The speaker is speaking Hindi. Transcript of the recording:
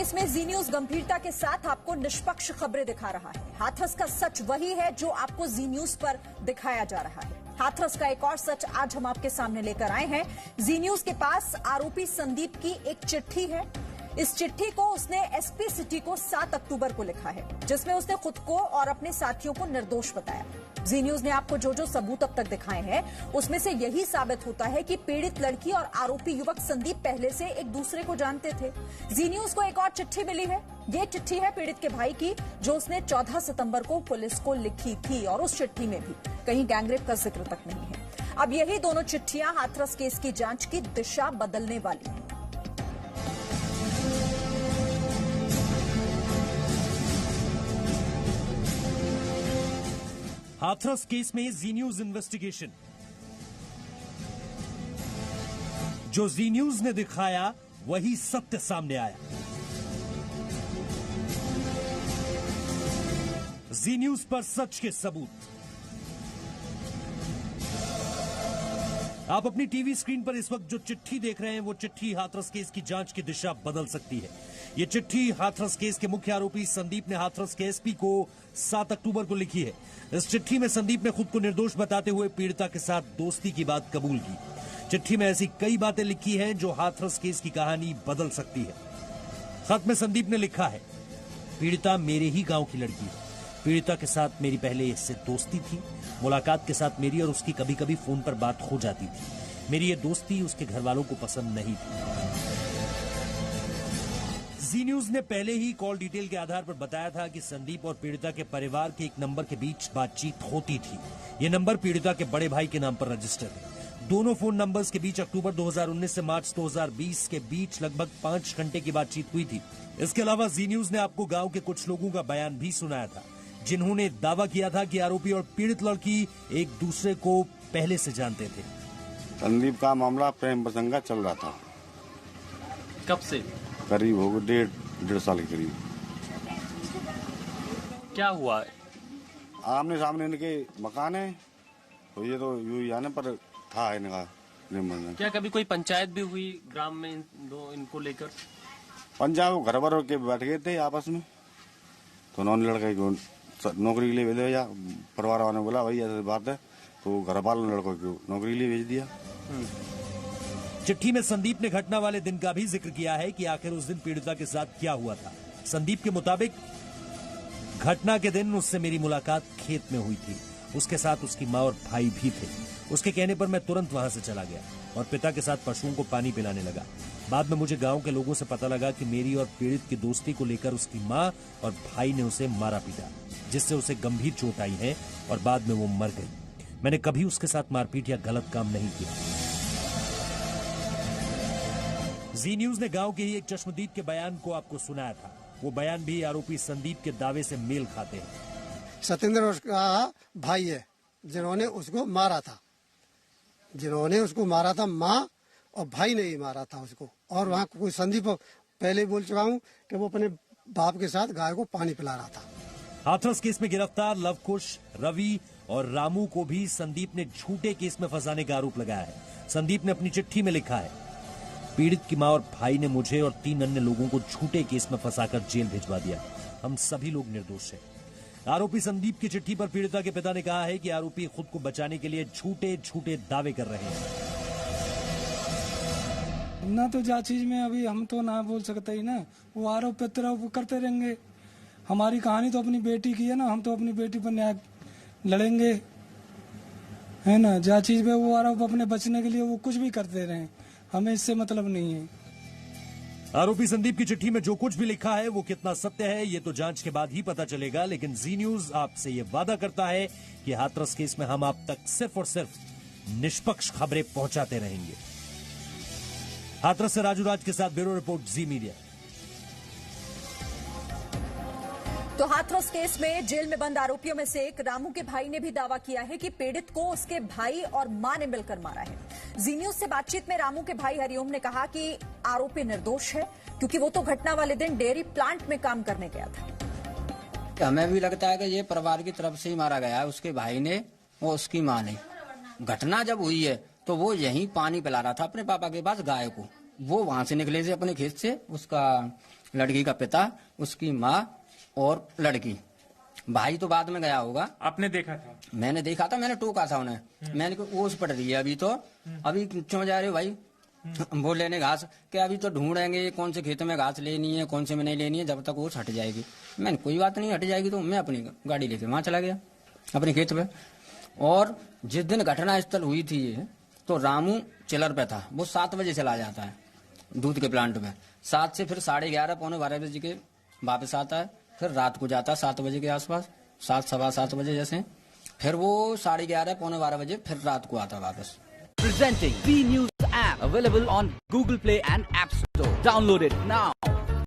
केस में जी न्यूज गंभीरता के साथ आपको निष्पक्ष खबरें दिखा रहा है। हाथरस का सच वही है जो आपको जी न्यूज पर दिखाया जा रहा है। हाथरस का एक और सच आज हम आपके सामने लेकर आए हैं। जी न्यूज के पास आरोपी संदीप की एक चिट्ठी है। इस चिट्ठी को उसने एसपी सिटी को 7 अक्टूबर को लिखा है, जिसमें उसने खुद को और अपने साथियों को निर्दोष बताया। जी न्यूज ने आपको जो सबूत अब तक दिखाए हैं, उसमें से यही साबित होता है कि पीड़ित लड़की और आरोपी युवक संदीप पहले से एक दूसरे को जानते थे। जी न्यूज को एक और चिट्ठी मिली है। ये चिट्ठी है पीड़ित के भाई की, जो उसने 14 सितंबर को पुलिस को लिखी थी, और उस चिट्ठी में भी कहीं गैंगरेप का जिक्र तक नहीं है। अब यही दोनों चिट्ठियां हाथरस केस की जांच की दिशा बदलने वाली हैं। हाथरस केस में जी न्यूज इन्वेस्टिगेशन। जो जी न्यूज ने दिखाया वही सत्य सामने आया। जी न्यूज पर सच के सबूत। आप अपनी टीवी स्क्रीन पर इस वक्त जो चिट्ठी देख रहे हैं, वो चिट्ठी हाथरस केस की जांच की दिशा बदल सकती है। ये चिट्ठी हाथरस केस के मुख्य आरोपी संदीप ने हाथरस के एसपी को 7 अक्टूबर को लिखी है। इस चिट्ठी में संदीप ने खुद को निर्दोष बताते हुए पीड़िता के साथ दोस्ती की बात कबूल की। चिट्ठी में ऐसी कई बातें लिखी हैं जो हाथरस केस की कहानी बदल सकती है। खत में संदीप ने लिखा है, पीड़िता मेरे ही गांव की लड़की है। पीड़िता के साथ मेरी पहले इससे दोस्ती थी। मुलाकात के साथ मेरी और उसकी कभी कभी फोन पर बात हो जाती थी। मेरी ये दोस्ती उसके घर वालों को पसंद नहीं थी। जी न्यूज ने पहले ही कॉल डिटेल के आधार पर बताया था कि संदीप और पीड़िता के परिवार के एक नंबर के बीच बातचीत होती थी। ये नंबर पीड़िता के बड़े भाई के नाम पर रजिस्टर्ड है। दोनों फोन नंबर्स के बीच अक्टूबर 2019 से मार्च 2020 के बीच लगभग 5 घंटे की बातचीत हुई थी। इसके अलावा जी न्यूज ने आपको गांव के कुछ लोगों का बयान भी सुनाया था, जिन्होंने दावा किया था कि आरोपी और पीड़ित लड़की एक दूसरे को पहले से जानते थे। संदीप का मामला प्रेम प्रसंग का चल रहा था। कब से? करीब हो गए 1.5 साल के करीब। क्या हुआ? आमने सामने इनके मकान है, तो ये तो यूं आने पर था इनका। क्या कभी कोई पंचायत भी हुई ग्राम में इनको लेकर? पंचायत घर भर के बैठ गए थे आपस में, तो उन्होंने लड़के को नौकरी के लिए भेज दिया। परिवार वालों ने बोला भाई ऐसी बात है, तो घर वालों ने लड़कों को नौकरी के लिए भेज दिया। चिट्ठी में संदीप ने घटना वाले दिन का भी जिक्र किया है कि आखिर उस दिन पीड़िता के साथ क्या हुआ था। संदीप के मुताबिक घटना के दिन उससे मेरी मुलाकात खेत में हुई थी। उसके साथ उसकी माँ और भाई भी थे। उसके कहने पर मैं तुरंत वहां से चला गया और पिता के साथ पशुओं को पानी पिलाने लगा। बाद में मुझे गांव के लोगों से पता लगा कि मेरी और पीड़ित की दोस्ती को लेकर उसकी माँ और भाई ने उसे मारा पीटा, जिससे उसे गंभीर चोट आई है और बाद में वो मर गई। मैंने कभी उसके साथ मारपीट या गलत काम नहीं किया। जी न्यूज ने गांव के ही एक चश्मदीद के बयान को आपको सुनाया था। वो बयान भी आरोपी संदीप के दावे से मेल खाते हैं। सत्येंद्र उसका भाई है, जिन्होंने उसको मारा था। माँ और भाई ने ही मारा था उसको। और वहाँ कोई संदीप, पहले बोल चुका हूँ कि वो अपने बाप के साथ गाय को पानी पिला रहा था। हाथरस केस में गिरफ्तार लवकुश, रवि और रामू को भी संदीप ने झूठे केस में फंसाने का आरोप लगाया है। संदीप ने अपनी चिट्ठी में लिखा है, पीड़ित की मां और भाई ने मुझे और 3 अन्य लोगों को झूठे केस में फंसाकर जेल भिजवा दिया। हम सभी लोग निर्दोष हैं। आरोपी संदीप की चिट्ठी पर पीड़िता के पिता ने कहा है कि आरोपी खुद को बचाने के लिए झूठे दावे कर रहे हैं। ना तो जा चीज में अभी हम तो ना बोल सकते ही ना, वो आरोप प्रत्यारोप करते रहेंगे। हमारी कहानी तो अपनी बेटी की है ना, हम तो अपनी बेटी पर न्याय लड़ेंगे, है ना। जा चीज में वो आरोप अपने बचने के लिए वो कुछ भी करते रहे, हमें इससे मतलब नहीं है। आरोपी संदीप की चिट्ठी में जो कुछ भी लिखा है वो कितना सत्य है, ये तो जांच के बाद ही पता चलेगा। लेकिन जी न्यूज आपसे ये वादा करता है कि हाथरस केस में हम आप तक सिर्फ और सिर्फ निष्पक्ष खबरें पहुंचाते रहेंगे। हाथरस से राजू राज के साथ ब्यूरो रिपोर्ट, जी मीडिया। तो हाथरस केस में जेल में बंद आरोपियों में से एक रामू के भाई ने भी दावा किया है कि पीड़ित को उसके भाई और मां ने मिलकर मारा है। जी न्यूज से बातचीत में रामू के भाई हरिओम ने कहा कि आरोपी निर्दोष है, क्योंकि वो तो घटना वाले दिन डेयरी प्लांट में काम करने गया था। हमें भी लगता है कि ये परिवार की तरफ से ही मारा गया है, उसके भाई ने और उसकी मां ने। घटना जब हुई है तो वो यहीं पानी पिला रहा था अपने पापा के पास गाय को। वो वहां से निकले थे अपने खेत से, उसका लड़की का पिता, उसकी माँ और लड़की। भाई तो बाद में गया होगा। आपने देखा था? मैंने देखा था, मैंने टोका था उन्हें। मैंने कहा ओस पड़ रही है अभी तो, अभी क्यों जा रहे हो भाई? वो लेने घास क्या, अभी तो ढूंढेंगे कौन से खेत में घास लेनी है, कौन से में नहीं लेनी है, जब तक वो हट जाएगी। मैंने कोई बात नहीं, हट जाएगी तो मैं अपनी गाड़ी लेके वहां चला गया अपने खेत पे। और जिस दिन घटना स्थल हुई थी ये, तो रामू चिलर पे था। वो 7 बजे चला जाता है दूध के प्लांट में, 7 से फिर 11:30 पौने 12 बजे के वापस आता है। फिर रात को जाता है 7 बजे के आसपास, 7 सवा 7 बजे जैसे। फिर वो 11:30 पौने 12 बजे फिर रात को आता वापस। Presenting B News app, available on Google Play and App Store. Download it now.